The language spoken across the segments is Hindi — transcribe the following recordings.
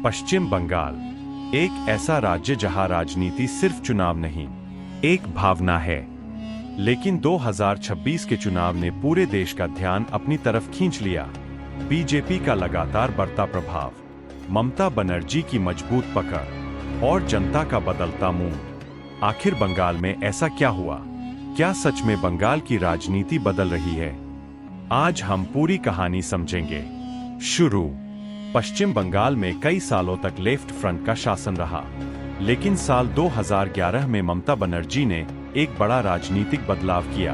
पश्चिम बंगाल एक ऐसा राज्य जहां राजनीति सिर्फ चुनाव नहीं, एक भावना है। लेकिन 2026 के चुनाव ने पूरे देश का ध्यान अपनी तरफ खींच लिया। बीजेपी का लगातार बढ़ता प्रभाव, ममता बनर्जी की मजबूत पकड़ और जनता का बदलता मूड। आखिर बंगाल में ऐसा क्या हुआ? क्या सच में बंगाल की राजनीति बदल रही है? आज हम पूरी कहानी समझेंगे। शुरू। पश्चिम बंगाल में कई सालों तक लेफ्ट फ्रंट का शासन रहा, लेकिन साल 2011 में ममता बनर्जी ने एक बड़ा राजनीतिक बदलाव किया।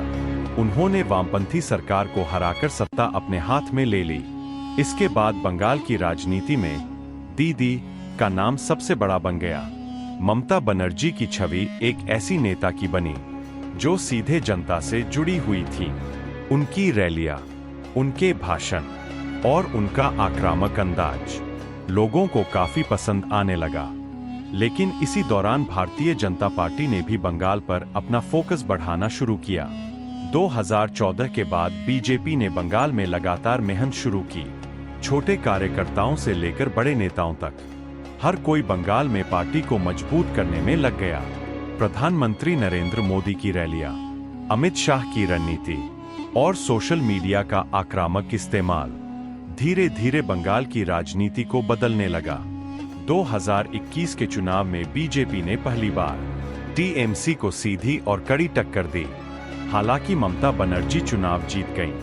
उन्होंने वामपंथी सरकार को हराकर सत्ता अपने हाथ में ले ली। इसके बाद बंगाल की राजनीति में दीदी का नाम सबसे बड़ा बन गया। ममता बनर्जी की छवि एक ऐसी नेता की बनी जो सीधे जनता से जुड़ी हुई थी। उनकी रैलियां, उनके भाषण और उनका आक्रामक अंदाज लोगों को काफी पसंद आने लगा। लेकिन इसी दौरान भारतीय जनता पार्टी ने भी बंगाल पर अपना फोकस बढ़ाना शुरू किया। 2014 के बाद बीजेपी ने बंगाल में लगातार मेहनत शुरू की। छोटे कार्यकर्ताओं से लेकर बड़े नेताओं तक हर कोई बंगाल में पार्टी को मजबूत करने में लग गया। प्रधानमंत्री नरेंद्र मोदी की रैलियां, अमित शाह की रणनीति और सोशल मीडिया का आक्रामक इस्तेमाल धीरे धीरे बंगाल की राजनीति को बदलने लगा। 2021 के चुनाव में बीजेपी ने पहली बार टीएमसी को सीधी और कड़ी टक्कर दी। हालांकि ममता बनर्जी चुनाव जीत गईं,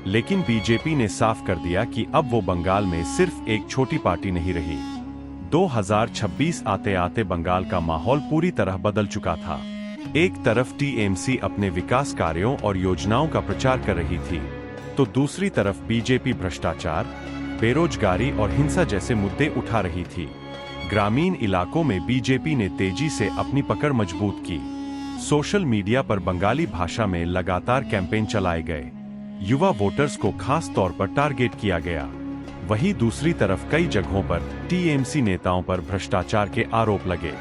लेकिन बीजेपी ने साफ कर दिया कि अब वो बंगाल में सिर्फ एक छोटी पार्टी नहीं रही। 2026 आते आते बंगाल का माहौल पूरी तरह बदल चुका था। एक तरफ टीएमसी अपने विकास कार्यों और योजनाओं का प्रचार कर रही थी, तो दूसरी तरफ बीजेपी भ्रष्टाचार, बेरोजगारी और हिंसा जैसे मुद्दे उठा रही थी। ग्रामीण इलाकों में बीजेपी ने तेजी से अपनी पकड़ मजबूत की। सोशल मीडिया पर बंगाली भाषा में लगातार कैंपेन चलाए गए। युवा वोटर्स को खास तौर पर टारगेट किया गया। वहीं दूसरी तरफ कई जगहों पर टीएमसी नेताओं पर भ्रष्टाचार के आरोप लगे,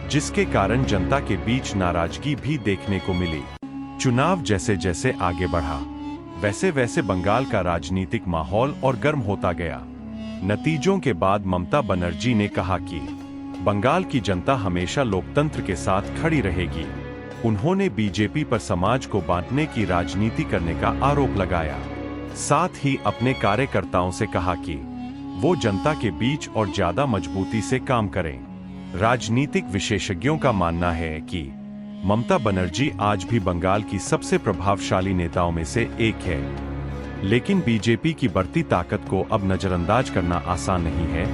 जिसके कारण जनता के बीच नाराजगी भी देखने को मिली। चुनाव जैसे जैसे आगे बढ़ा, वैसे वैसे बंगाल का राजनीतिक माहौल और गर्म होता गया। नतीजों के बाद ममता बनर्जी ने कहा कि बंगाल की जनता हमेशा लोकतंत्र के साथ खड़ी रहेगी। उन्होंने बीजेपी पर समाज को बांटने की राजनीति करने का आरोप लगाया। साथ ही अपने कार्यकर्ताओं से कहा कि वो जनता के बीच और ज्यादा मजबूती से काम करें। राजनीतिक विशेषज्ञों का मानना है कि ममता बनर्जी आज भी बंगाल की सबसे प्रभावशाली नेताओं में से एक है। लेकिन बीजेपी की बढ़ती ताकत को अब नजरअंदाज करना आसान नहीं है।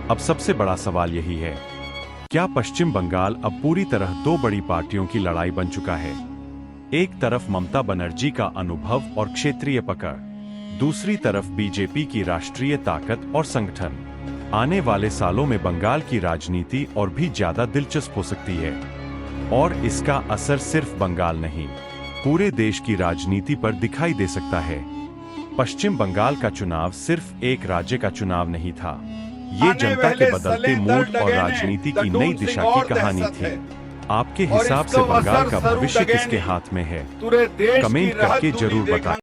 अब सबसे बड़ा सवाल यही है, क्या पश्चिम बंगाल अब पूरी तरह दो बड़ी पार्टियों की लड़ाई बन चुका है? एक तरफ ममता बनर्जी का अनुभव और क्षेत्रीय पकड़, दूसरी तरफ बीजेपी की राष्ट्रीय ताकत और संगठन। आने वाले सालों में बंगाल की राजनीति और भी ज्यादा दिलचस्प हो सकती है, और इसका असर सिर्फ बंगाल नहीं, पूरे देश की राजनीति पर दिखाई दे सकता है। पश्चिम बंगाल का चुनाव सिर्फ एक राज्य का चुनाव नहीं था, ये जनता के बदलते मूड और राजनीति की नई दिशा की कहानी थी। आपके हिसाब से बंगाल का भविष्य किसके हाथ में है? कमेंट करके जरूर बताएं।